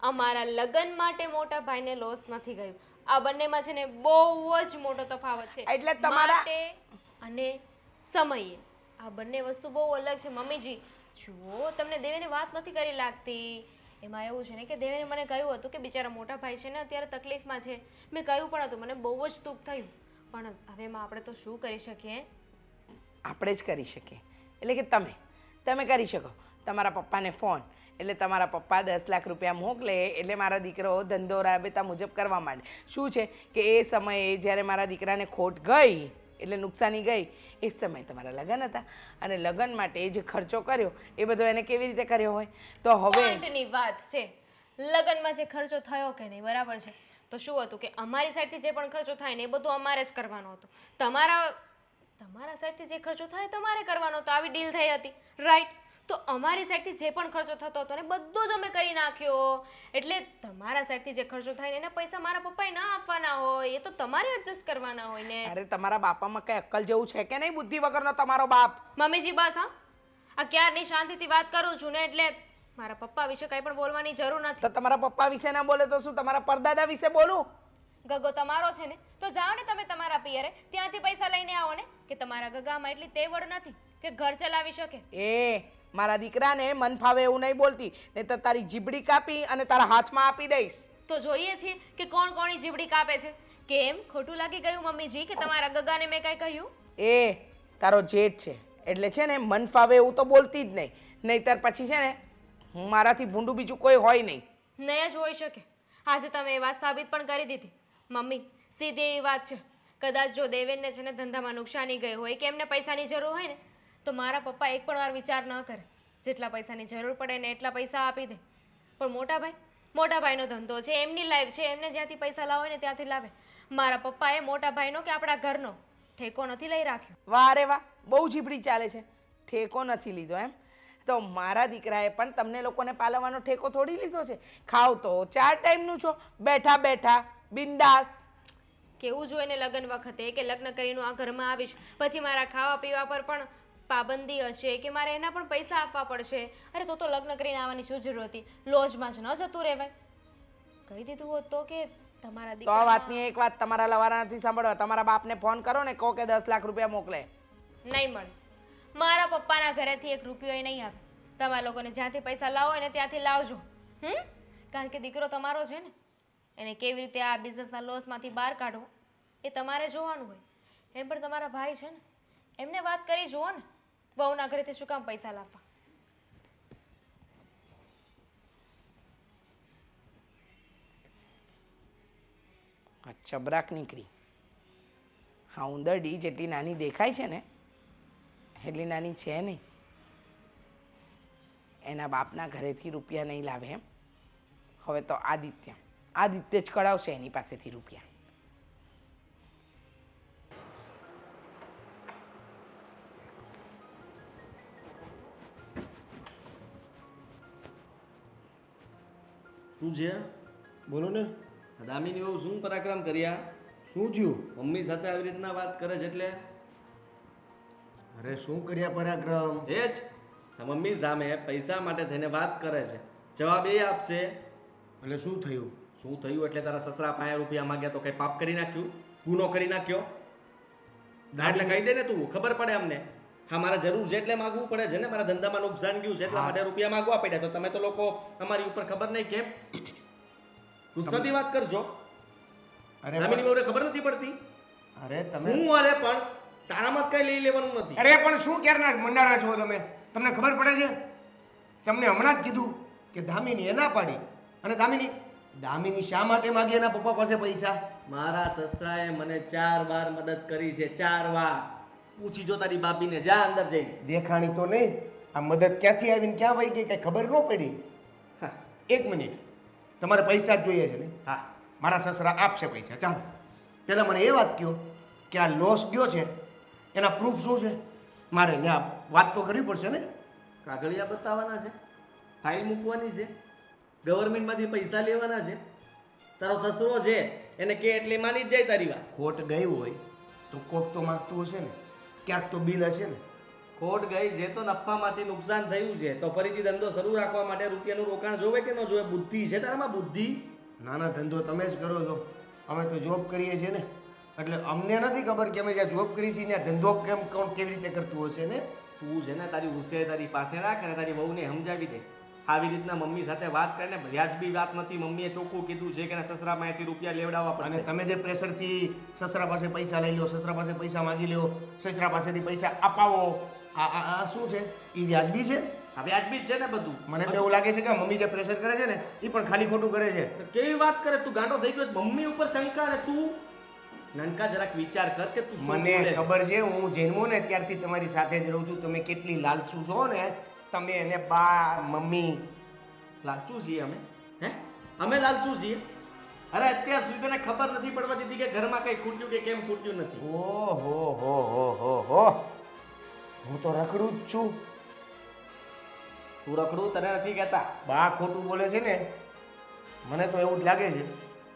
અમારા લગ્ન માટે મોટા ભાઈને લોસ નથી ગયું. આ બંનેમાં છે ને બહુ જ મોટો તફાવત છે.
એટલે તમારા
માટે અને સમયે આ બંને વસ્તુ બહુ અલગ છે. મમ્મીજી જુઓ, તમને દેવેને વાત નથી કરી લાગતી. એમાં એવું છે ને કે દેવેને મને કહ્યું હતું કે બિચારા મોટા ભાઈ છે ને અત્યારે તકલીફમાં છે. મેં કહ્યું પણ હતું, મને બહુ જ દુઃખ થયું, પણ હવે એમાં આપણે તો શું કરી શકીએ?
આપણે જ કરી શકીએ. એટલે કે તમે કરી શકો તમારા પપ્પાને ફોન, એટલે તમારા પપ્પા 10 લાખ રૂપિયા મોકલે એટલે મારા દીકરો ધંધો રાબેતા મુજબ કરવા માંડે. શું છે કે એ સમયે જ્યારે મારા દીકરાને ખોટ ગઈ એટલે નુકસાની ગઈ એ સમયે તમારા લગ્ન હતા અને લગ્ન માટે જે ખર્ચો કર્યો એ બધો એને કેવી રીતે કર્યો હોય? તો હવે
પોઈન્ટની વાત છે, લગ્નમાં જે ખર્ચો થયો કે નહીં, બરાબર છે, તો શું હતું કે અમારી સાઈડથી જે પણ ખર્ચો થાય ને એ બધું અમારે જ કરવાનો હતો. તમારા સાઈડથી જે ખર્ચો થાય તમારે કરવાનો હતો, આવી ડીલ થઈ હતી, રાઈટ? તો અમારી સાઈડથી જે પણ ખર્ચો થતો હતો ને બધો જ અમે કરી નાખ્યો. એટલે તમારા સાઈડથી જે ખર્ચો થાય ને એના પૈસા મારા પપ્પાએ ના આપવાના હોય, એ તો તમારે એડજસ્ટ કરવાના હોય ને.
અરે તમારા બાપામાં કઈ અક્કલ જેવું છે કે નહીં? બુદ્ધિ વગરનો તમારો બાપ.
મમ્મીજી બસ હા, આ ક્યારની શાંતિથી વાત કરું છું ને, એટલે મારા પપ્પા વિશે કંઈ પણ બોલવાની જરૂર નથી.
તો તમારા પપ્પા વિશે ના બોલે તો શું તમારા પરદાદા વિશે બોલું?
ગગો તમારો છે ને, તો જાઓ ને તમે તમારા પિયરે, ત્યાંથી પૈસા લઈને આવો ને. કે તમારા ગગામાં એટલી તેવડ નથી કે ઘર ચલાવી શકે.
મારા દીકરાને મન ફાવે એવું નહીં બોલતી, નહીં તો તારી જીબડી કાપી અને તારા હાથમાં આપી દઈશ.
તો જોઈએ છીએ કે કોણ કોની જીબડી કાપે છે. કેમ ખોટું લાગી ગયું મમ્મીજી કે તમારા ગગાને મેં કઈ કહ્યું?
તારો જેઠ છે એટલે છે ને મન ફાવે એવું તો બોલતી જ નહીં, નહીંતર પછી છે ને હું મારાથી ભૂંડું બીજું કોઈ હોય નહીં.
નહીં જ હોઈ શકે. આજે તમે એ વાત સાબિત પણ કરી દીધી મમ્મી. સીધી એવી વાત છે, કદાચ જો દેવેનને છે ને ધંધામાં નુકસાની ગઈ હોય કે એમને પૈસાની જરૂર હોય ને, તો મારા પપ્પા એક પણ વાર વિચાર ન કરે. જેટલા પૈસાની જરૂર પડે ને એટલા પૈસા આપી દે. પણ મોટા ભાઈનો ધંધો છે, એમની લાઈફ છે, એમને જ્યાંથી પૈસા લાવો હોય ને ત્યાંથી લાવે. મારા પપ્પાએ મોટા ભાઈનો કે આપણા ઘરનો ઠેકો નથી લઈ રાખ્યો.
વાહ રે વાહ, બહુ જીબડી ચાલે છે. ઠેકો નથી લીધો એમ? તો મારા દીકરાએ પણ તમને લોકોને પાલવવાનો ઠેકો થોડી લીધો છે. ખાવ તો 4 ટાઈમનું છો, બેઠા બેઠા બિંદાસ.
કેવું જોઈએ ને લગ્ન વખતે કે લગ્ન કરીને આ ઘરમાં આવીશ પછી મારા ખાવા પીવા પર પણ પાબંદી હશે કે મારે એના પણ પૈસા આપવા પડશે. અરે તો લગ્ન કરીને આવવાની શું જરૂર હતી? લોજમાં જ ન જતું રહેવાય. કહી દીધું હોત તો કે તમારા
દીકરા 100 વાતની એક વાત તમારા લવારા નથી સાંભળવા. તમારા બાપને ફોન કરો ને, કહો કે 10 લાખ રૂપિયા મોકલે.
નહીં મળે. મારા પપ્પાના ઘરેથી 1 રૂપિયો નહીં આવે. તમારા લોકોને જ્યાંથી પૈસા લાવો હોય ને ત્યાંથી લાવજો. કારણ કે દીકરો તમારો છે ને, એને કેવી રીતે આ બિઝનેસના લોસમાંથી બહાર કાઢવો એ તમારે જોવાનું હોય. એમ પણ તમારા ભાઈ છે ને, એમને વાત કરી જુઓ ને, વહુના ઘરેથી શું કામ પૈસા લાવવા?
ચબરાક નીકળી. હા, ઉંદરડી જેટલી નાની દેખાય છે ને એટલી નાની છે નહીં. એના બાપના ઘરેથી રૂપિયા નહીં લાવે એમ? હવે તો આદિત્ય જ કઢાવશે એની પાસેથી રૂપિયા.
શું છે?
બોલો ને.
દામિની બહુ શું પરાક્રમ કર્યા?
શું થયું?
મમ્મી સાથે આવી રીતના વાત કરે છે એટલે?
અરે શું કર્યા પરાક્રમ?
એ જ મમ્મી સામે પૈસા માટે થઈને વાત કરે છે, જવાબ એ આપશે.
એટલે શું થયું?
શું થયું એટલે તારા સસરા 5 રૂપિયા માંગ્યા તો કઈ પાપ કરી નાખ્યું? ગુનો કરી નાખ્યો? એટલે કહી દે ને તું, ખબર પડે અમને. હા, મારે જરૂર છે એટલે માગવું પડે છે ને, મારા ધંધામાં નુકસાન ગયું છે એટલા માટે રૂપિયા માગવા પડ્યા. તો તમે તો લોકો અમારી ઉપર ખબર નહીં કેમ ગુસ્સાથી વાત કરશો?
અરે
દામિની બહુને ખબર નથી પડતી?
અરે તમે
હું પણ તારામાં કઈ લઈ લેવાનું નથી.
અરે પણ શું ક્યારના મંડાણા છો તમે? તમને ખબર પડે છે? તમને હમણાં જ કીધું કે દામિની એ ના પાડી. અને દામિની શા માટે માગી એના પપ્પા પાસે પૈસા?
મારા સસરાએ મને 4 વાર મદદ કરી છે, 4 વાર. પૂછી જો તારી બાપીને, જા અંદર જઈને.
દેખાણી તો નહીં. આ મદદ ક્યાંથી આવીને ક્યાં વહી ગઈ કઈ ખબર ન પડી. 1 મિનિટ, તમારે પૈસા જ જોઈએ છે ને?
હા,
મારા સસરા આપશે પૈસા. ચાલો પહેલાં મને એ વાત કહો કે આ લોસ ગયો છે એના પ્રૂફ શું છે? મારે ત્યાં વાત તો કરવી પડશે ને.
કાગળિયા બતાવવાના છે, ફાઇલ મૂકવાની છે, ગવર્મેન્ટમાંથી પૈસા લેવાના છે. તારો સસરો છે એને કે એટલે માની જ જાય તારી વાત.
ખોટ ગઈ હોય તો કોક તો માગતું હશે ને, ક્યાંક તો બિલ હશે ને.
ખોટ ગઈ છે તો નફામાંથી નુકસાન થયું છે તો ફરીથી ધંધો શરૂ રાખવા માટે રૂપિયાનું રોકાણ જોવે કે ન જોવે? બુદ્ધિ છે તારામાં? બુદ્ધિ?
નાના ધંધો તમે જ કરો છો, અમે તો જોબ કરીએ છીએ ને, એટલે અમને નથી ખબર કે અમે જ્યાં જોબ કરી છીએ ત્યાં ધંધો કોણ કેવી રીતે કરતું હશે ને.
તું છે ને તારી હોશિયારી તારી પાસે રાખ અને તારી વહુને સમજાવી દે. આવી રીતના મમ્મી સાથે વાત કરીને વ્યાજબી વાત નથી. મમ્મીએ ચોખ્ખું કીધું છે કે સસરા પાસેથી રૂપિયા લેવડાવવા પડે.
અને તમે જે પ્રેશરથી સસરા પાસે પૈસા લઈ લો, સસરા પાસે પૈસા માગી લો, સસરા પાસેથી પૈસા અપાવો, આ શું છે એ વ્યાજબી છે?
હવે વ્યાજબી જ છે ને બધું.
મને તો એવું લાગે છે કે મમ્મી જે પ્રેશર કરે છે ને એ પણ ખાલી ખોટું કરે છે.
તો કેવી વાત કરે તું? ગાંડો થઈ ગયો? મમ્મી ઉપર શંકા ને તું નાનકા જરાક વિચાર કર કે તું શું
મને
બોલે છે.
ખબર છે, હું જન્મો ને ત્યારથી તમારી સાથે જ રહું છું. તમે કેટલી લાલચુ છો ને, તમે એને બા મમ્મી.
લાલચુ છીએ અમે? હે અમે લાલચુ છીએ? અરે અત્યાર સુધી તને ખબર નથી પડવા દીધી કે ઘરમાં કઈ ખૂટ્યું કે કેમ ખૂટ્યું નથી.
ઓહો, હું તો રખડું જ છું.
તું રખડું તને નથી કહેતા.
બા ખોટું બોલે છે ને, મને તો એવું જ લાગે છે.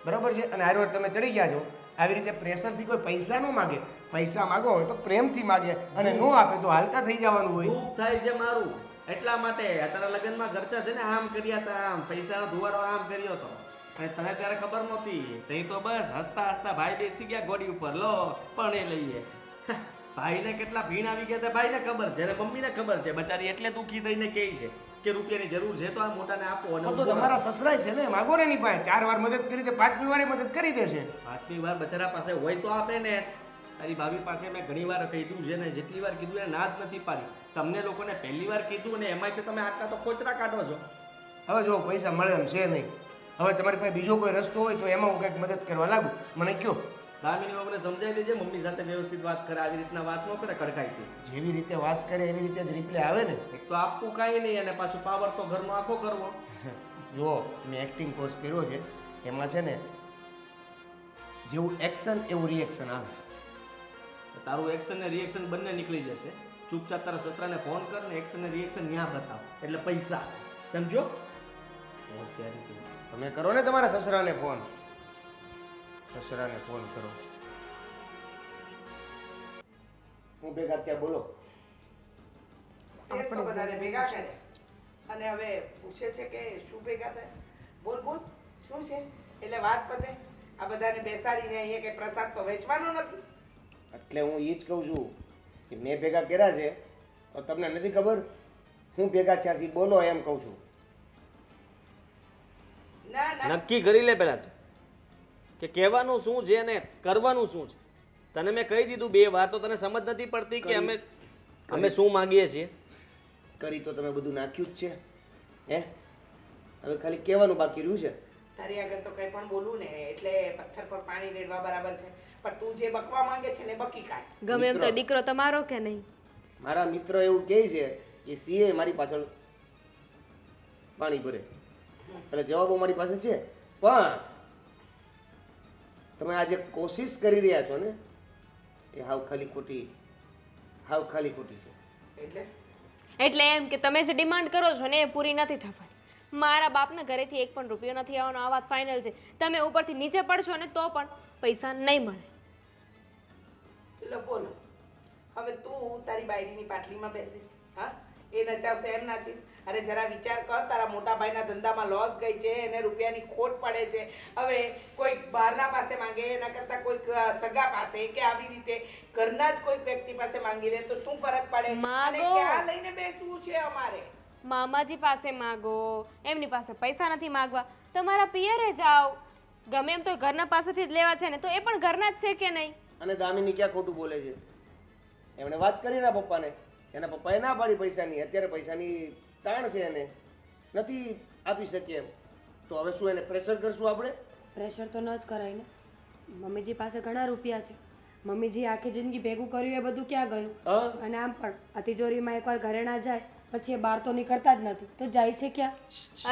બરાબર છે? અને હારવાર તમે ચડી ગયા છો. આવી રીતે પ્રેશરથી કોઈ પૈસા ન માગે. પૈસા માગો હોય તો પ્રેમથી માગે, અને નો આપે તો હાલતા થઈ જવાનું હોય.
દુઃખ થાય છે મારું એટલા માટે. તારા લગ્નમાં ખર્ચા છે ને આમ કર્યા હતા, આમ પૈસાનો ધુવાડો આમ કર્યો હતો, અને તને ત્યારે ખબર નહોતી. તઈ તો બસ હસતા હસતા ભાઈ બેસી ગયા ગોડી ઉપર, લો પણ એ લઈએ. ભાઈને કેટલા ભીણ આવી ગયા હતા ભાઈને ખબર છે, અને મમ્મીને ખબર છે. બચારી એટલે દુઃખી થઈને કહે છે કે રૂપિયાની જરૂર છે તો આ મોટાને આપો. અને
તો તમારા સસરાય છે ને, માગો ને એની પાસે. 4 વાર મદદ કરી દે, 5મી વારે મદદ કરી દેશે.
5મી વાર બચારા પાસે હોય તો આપે ને. તારી ભાભી પાસે મેં ઘણી વાર કીધું છે ને, જેટલી વાર કીધું એને ના જ નથી પાડી. તમને લોકોને પહેલી વાર કીધું ને એમાંય તો તમે આટલા તો કોચરા કાઢો છો.
હવે જો પૈસા મળે એમ છે નહીં. હવે તમારી પાસે બીજો કોઈ રસ્તો હોય તો એમાં હું કંઈક મદદ કરવા લાગુ. મને કયો.
દામિની બાબુને સમજાવી દેજે, મમ્મી સાથે વ્યવસ્થિત વાત કરે, આવી રીતના વાત ન કરે કડકાઈથી.
જેવી રીતે વાત કરે એવી રીતે જ રિપ્લે આવે ને.
એક તો આપવું કાંઈ નહીં, અને પાછું પાવર તો ઘરનો આખો કરવો.
જો મેં એક્ટિંગ કોર્સ કર્યો છે, એમાં છે ને જેવું એક્શન એવું રિએક્શન આવે.
તારું એક્શન ને રિએક્શન બંને નીકળી જશે. ચૂપચાપ તારા સસરાને ફોન કર ને એક્શન ને રિએક્શન ત્યાં બતાવ, એટલે પૈસા. સમજો? હોશિયારી.
તમે કરો ને તમારા સસરાને ફોન. સસરાને ફોન કરો. હું ભેગા ત્યાં બોલો.
એ તો બધાને ભેગા કરે અને હવે પૂછે છે કે શું ભેગા થાય. બોલ શું છે? એટલે વાત પતે. આ બધાને બેસાડીને અહીંયા કે પ્રસાદ તો વેચવાનો નથી.
એટલે હું એ જ કહું છું કે મેં ભેગા કર્યા છે તો તમને નથી ખબર હું ભેગા થયા છે. બોલો એમ કહું છું.
ના
નક્કી કરી લે પહેલા તું કે કહેવાનું શું છે અને કરવાનું શું છે. તને મેં કહી દીધું 2 વાર, તો તને સમજ નથી પડતી કે અમે શું માંગીએ છીએ.
કરી તો તમે બધું નાખ્યું જ છે. હે હવે ખાલી કહેવાનું બાકી રહ્યું છે.
તારી આગળ તો કંઈ પણ બોલું ને એટલે પથ્થર પર પાણી રેડવા બરાબર છે, પણ તું જે બકવા માંગે છે ને બકી કાઢ.
ગમે એમ તો દીકરો તમારો કે નહીં?
મારા મિત્ર એવું કહે છે કે સીએ મારી પાછળ પાણી ભરે, એટલે જવાબો મારી પાસે છે. પણ તમે આજે કોશિશ કરી રહ્યા છો ને એ હાવ ખાલી ખોટી છે.
એટલે એમ કે તમે જે ડિમાન્ડ કરો છો ને એ પૂરી નથી થવાની. મારા બાપના ઘરેથી 1 પણ રૂપિયો નથી આવવાનો, આ વાત ફાઇનલ છે. તમે ઉપરથી નીચે પડશો ને તો પણ પૈસા નહીં મળે.
લો બોલો. હવે તું તારી બાયડીની પાટલીમાં બેસીશ, હા? એ નચાવશે એમ નાચીશ? અરે જરા વિચાર કર, તારા મોટા ભાઈના ધંધામાં લોસ ગઈ છે, એને રૂપિયાની ખોટ પડે છે. હવે કોઈ બહારના પાસે માંગે એના કરતાં કોઈક સગા પાસે કે આવી રીતે ઘરના જ કોઈ વ્યક્તિ પાસે માંગી લે તો શું ફરક પડે? અને
માગો.
ક્યાં લઈને બેસવું છે અમારે?
મામાજી પાસે માગો, એમની પાસે પૈસા નથી માગવા. તમારા પિયરે જાઓ. ગમે એમ તો ઘરના પાસેથી જ લેવા છે ને, તો એ પણ ઘરના જ છે કે નહીં?
અને દામિની ક્યાં ખોટું બોલે છે? એમણે વાત કરી એના પપ્પાને, એના પપ્પાએ ના પાડી પૈસાની. અત્યારે પૈસાની તાણ છે, એને નથી આપી શકીએ એમ. તો હવે શું એને પ્રેશર કરશું આપણે?
પ્રેશર તો ન જ કરાય ને. મમ્મીજી પાસે ઘણા રૂપિયા છે. મમ્મીજી આખી જિંદગી ભેગું કર્યું એ બધું ક્યાં ગયું?
હા,
અને આમ પણ આ તિજોરીમાં એકવાર ઘરે ના જાય પછી એ બહાર તો નીકળતા જ નથી, તો જાય છે ક્યાં?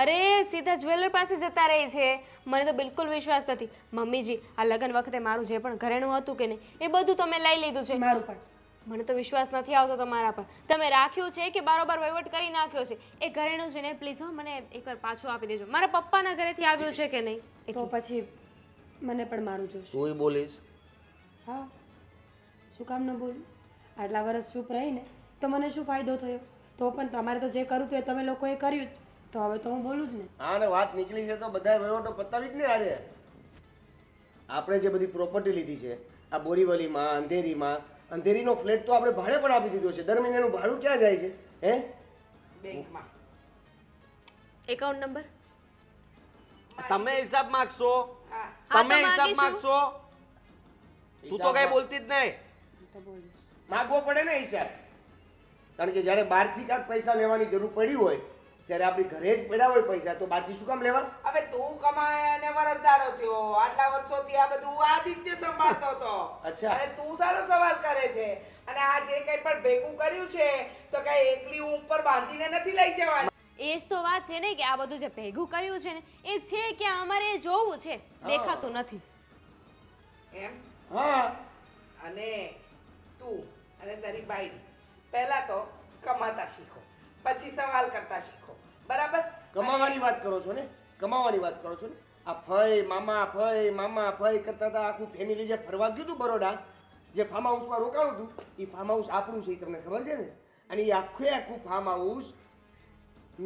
અરે સીધા જ્વેલર પાસે જતા રહે છે. મને તો બિલકુલ વિશ્વાસ નથી. મમ્મીજી આ લગ્ન વખતે મારું જે પણ ઘરેણું હતું કે નહીં એ બધું તમે લઈ લીધું છે.
મારું પણ.
મને તો વિશ્વાસ નથી આવતો તમારા પર. તમે રાખ્યું છે કે બારોબાર વહીવટ કરી નાખ્યો છે? એ ઘરેણું છે ને પ્લીઝ હો મને એકવાર પાછું આપી દેજો. મારા પપ્પાના ઘરેથી આવ્યું છે કે નહીં?
તો પછી મને પણ મારું જોશે.
તું બોલીશ?
હા, શું કામ ન બોલું? આટલા વર્ષ ચૂપ રહીને તો મને શું ફાયદો થયો? તો પણ તમારે તો જે કરવું હતું એ તમે લોકોએ કર્યું જ. તો હવે તો હું બોલું જ ને.
હા, ને વાત નીકળી છે તો બધા વહીવટો પતાવી જ ને. આજે આપણે જે બધી પ્રોપર્ટી લીધી છે આ બોરીવલીમાં, અંધેરીનો ફ્લેટ તો આપણે ભાડે પણ આપી દીધો છે. દર મહિનાનું ભાડું ક્યાં જાય છે? હે?
બેંકમાં.
એકાઉન્ટ નંબર
તમે હિસાબ માંગશો?
હા.
તમે
તો
હિસાબ
માંગીશું.
માંગશો? તું તો કઈ બોલતી જ નહીં.
તો બોલું.
માગવો પડે ને હિસાબ. કારણ કે જ્યારે બહારથી કાંઈક પૈસા લેવાની જરૂર પડી હોય ત્યારે આપણી ઘરે જ પડ્યા હોય પૈસા, તો બહારથી શું કામ લેવા?
હવે તું કમાય અને વરસદારો થયો, આટલા વર્ષોથી આ બધું આદિત્ય સંભાળતો હતો.
અચ્છા.
અને તું સારો સવાલ કરે છે. અને આ જે કંઈ પણ ભેગું કર્યું છે તો કઈ એકલી હું ઉપર બાંધીને નથી લઈ જવાની.
એ જ તો વાત છે ને કે આ બધું જે ભેગું કર્યું છે ને એ છે કે અમારે જોવું છે, દેખાતું નથી.
એમ?
હા.
અને તું અને તારી બાઈ પહેલા તો કમાતા શીખો, પછી સવાલ કરતા શીખો. બરાબર?
કમાવાની વાત કરો છો ને? કમાવાની વાત કરો છો ને? આ ફઈ મામા ફઈ કરતા હતા, આખું ફેમિલી જે ફરવા ગયું હતું બરોડા, જે ફાર્મ હાઉસમાં રોકાણું હતું, એ ફાર્મ હાઉસ આપણું છે, એ તમને ખબર છે ને? અને એ આખું ફાર્મ હાઉસ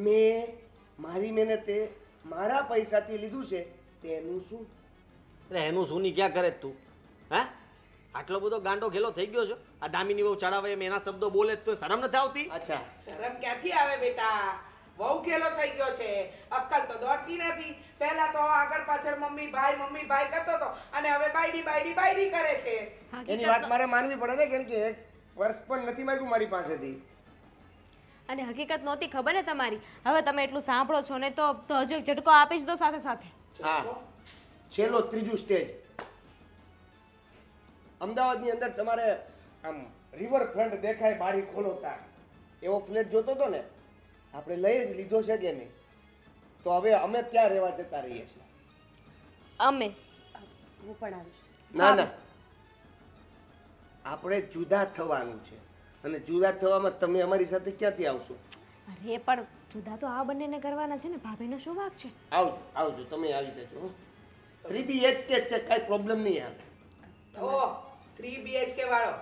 મેં મારી મહેનતે મારા પૈસાથી લીધું છે. તેનું શું?
અરે એનું શું ની ક્યાં કરે છે તું? હા, આટલો બધો ગાંડો ઘેલો થઈ ગયો છે? આ દામિની બહુ ચડાવે એમ એના શબ્દો બોલે તો શરમ નથી આવતી?
અચ્છા,
શરમ ક્યાંથી આવે બેટા? બહુ ખેલો થઈ ગયો છે, અક્કલ તો દોડતી નથી. પહેલા તો આગળ પાછળ મમ્મી ભાઈ કરતો હતો અને હવે બાયડી કરે છે.
એની વાત મારે માનવી પડે ને, કેમ કે એક વર્ષ પણ નથી માંગ્યું મારી પાસેથી.
અને હકીકત નહોતી ખબર ને તમારી. હવે તમે એટલું સાંભળો છો ને તો હજુ એક ઝટકો આપી જ દો સાથે સાથે.
હા, છેલ્લો ત્રીજું સ્ટેજ. અમદાવાદની અંદર તમારે આમ રિવરફ્રન્ટ દેખાય, બારી ખોલો તાર એવો ફ્લેટ જોતો હતો ને, આપણે લઈ જ લીધો છે કે નહીં? તો હવે અમે ક્યાં રહેવા જતા રહીએ છીએ?
અમે
હું પણ આવીશ.
ના, આપણે જુદા થવાનું છે, અને જુદા થવામાં તમે અમારી સાથે ક્યાંથી આવશો?
અરે પણ જુદા તો આ બંનેને કરવાના છે ને, ભાભીનો શું વાંક છે?
આવજો તમે આવી જજો. 3 BHK છે, કાંઈ પ્રોબ્લેમ નહીં આવે.
ઓહ, 3 BHK વાળો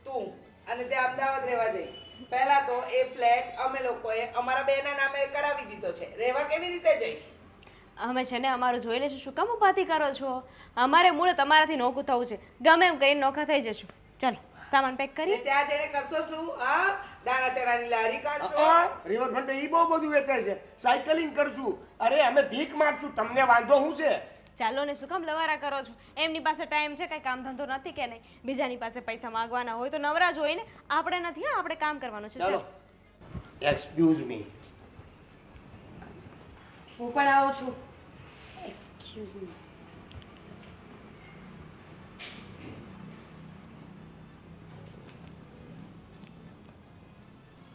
તું અને તે અમદાવાદ રહેવા જઈ. પહેલા તો એ ફ્લેટ અમે લોકોએ અમારા બેના નામે કરાવી દીધો છે. રહેવા કેવી રીતે જઈ?
અમે છે ને અમારું જોઈ લેશું, શું કામ ઉપાધિ કરો છો? અમારે મૂળ તમારાથી નોખું થવું છે, ગમે એમ કરીને નોખા થઈ જશું. ચાલો સામાન પેક કરી.
ત્યાં જઈને કરશો શું? હા, દાણા ચણાની લારી કાઢશો?
રિવરફ્રન્ટ એ બહુ બધું વેચાય છે. સાયકલિંગ કરશું. અરે અમે ભીખ માંગશું, તમને વાંધો શું છે?
ચાલો ને, શું કામ લવારા કરો છો? એમની પાસે ટાઈમ છે, કઈ કામ ધંધો નથી કે નહીં? બીજાની પાસે પૈસા માંગવાના હોય તો નવરા જ હોય ને. આપણે નથી, હા આપણે કામ કરવાનું છે.
ચાલો. Excuse me.
હું પણ આવું છું. Excuse me.